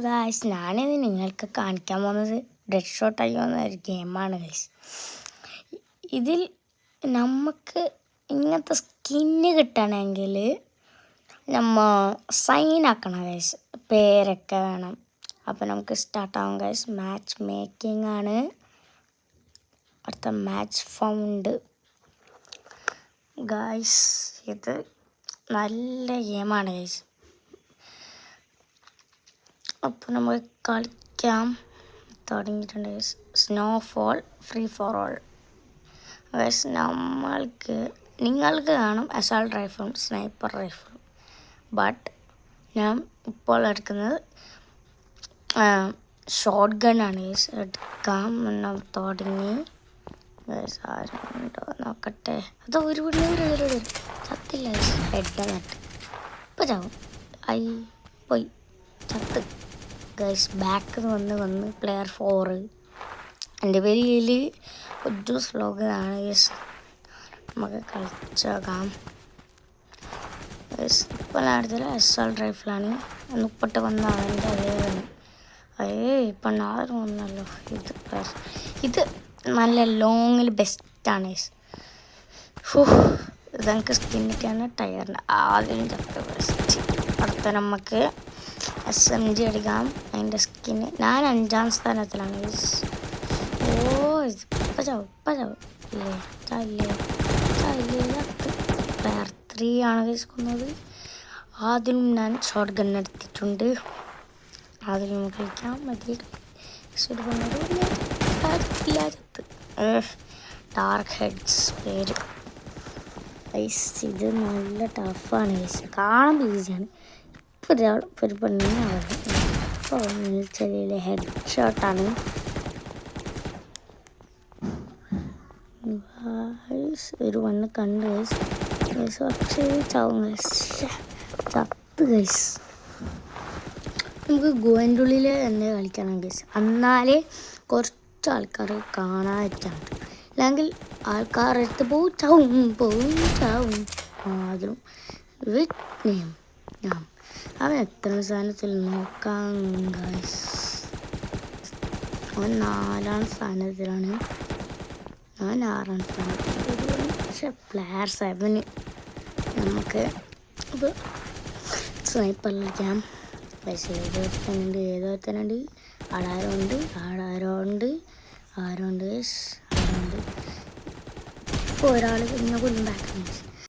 Guys, ഞാനിത് നിങ്ങൾക്ക് കാണിക്കാൻ പോകുന്നത് ഡെഡ് ഷോട്ട് അയ്യോ എന്നൊരു ഗെയിമാണ് ഗൈസ്. ഇതിൽ നമുക്ക് ഇങ്ങനത്തെ സ്കിന്ന് കിട്ടണമെങ്കിൽ നമ്മ സൈൻ ആക്കണം ഗൈസ്, പേരൊക്കെ വേണം. അപ്പോൾ നമുക്ക് സ്റ്റാർട്ടാവും ഗൈസ്. മാച്ച് മേക്കിംഗ് ആണ് അടുത്ത. Match found guys. ഇത് നല്ല ഗെയിമാണ് ഗൈസ്. അപ്പോൾ നമുക്ക് കളിക്കാം തുടങ്ങിയിട്ടുണ്ട് guys. Snowfall free for all guys. നിങ്ങൾക്ക് കാണും അസാൾട്ട് റൈഫിളും സ്നൈപ്പർ റൈഫിളും. ബട്ട് ഞാൻ ഇപ്പോൾ എടുക്കുന്നത് ഷോട്ട് ഗണ്ണാണ് ഗൈസ്. എടുക്കാം എന്ന് തുടങ്ങി ഗൈസ്. ആരുണ്ടോ നോക്കട്ടെ. അത് ഒരു ചത്തില്ല ഗൈസ്. ഹെഡ് നട്ട് ഇപ്പോൾ ചാവും. പോയി ചത്ത് ഗൈസ്. ബാക്ക് വന്ന് പ്ലെയർ 4. എൻ്റെ പേരിൽ ഒരു സ്ലോഗനാണ് ഗൈസ്. നമുക്ക് കളിച്ചേക്കാം ഗൈസ്. ഇപ്പോൾ അടുത്തുള്ള അസാൾട്ട് റൈഫിളാണ്. 30 വന്ന അവൻ്റെ അതേതാണ്. ഇപ്പം 4 വന്നല്ലോ. ഇത് നല്ല ലോങ്ങിൽ ബെസ്റ്റാണ് ഗൈസ്. ഇതെനിക്ക് സ്കിന്നിട്ടാണ് ടയറിന് ആദ്യം ചത്ത ബെസ്റ്റ്. അടുത്ത നമുക്ക് SMG എടുക്കാം. അതിൻ്റെ സ്കിന്ന് ഞാൻ 5ാം സ്ഥാനത്തിലാണ് ഗൈസ്. ഇപ്പം ചാവും ഇല്ലേ പ്ലെയർ 3 ആണ് ഗൈസ് കൊന്നത്. ആദ്യം ഞാൻ ഷോട്ട് ഗൺ എടുത്തിട്ടുണ്ട്. ആദ്യം നമുക്ക് കളിക്കാം. മതി ഡാർക്ക് ഹെഡ്സ് പേര് ഗൈസ്. ഇത് നല്ല ടഫാണ് ഗൈസ്. കാണാൻ ഈസിയാണ്. ഇപ്പോൾ ഒരു പെണ്ണിനാണ്. ഇപ്പോൾ ചെറിയ ഹെഡ് ഷോട്ടാണ് ഗൈസ്. ഒരു പെണ്ണ് കണ്ട് ഗൈസ്. പക്ഷേ ചാവും ഗൈസ്. ചത്ത് ഗൈസ്. നമുക്ക് ഗോയിൻ്റെ ഉള്ളിൽ തന്നെ കളിക്കണം ഗൈസ്. എന്നാലേ കുറച്ച് ആൾക്കാർ കാണാതിരിക്കാണ്ട്. അല്ലെങ്കിൽ ആൾക്കാർ എടുത്ത് ചാവും. ആദ്യം അവൻ എത്ര സ്ഥാനത്തിൽ നോക്കാം ഗൈസ്. അവൻ 4ാം സ്ഥാനത്തിലാണ്. ഞാൻ 6ാം സ്ഥാനത്തിൽ. പക്ഷെ പ്ലെയർ 7 നമുക്ക് ഇപ്പോൾ സ്നൈപ്പർ കളിക്കാം. പക്ഷേ ഏതൊരുത്തനുണ്ട്. ആടാരുണ്ട്. ഇപ്പോൾ ഒരാൾ പിന്നെ കൊല്ലുണ്ടാക്കണം.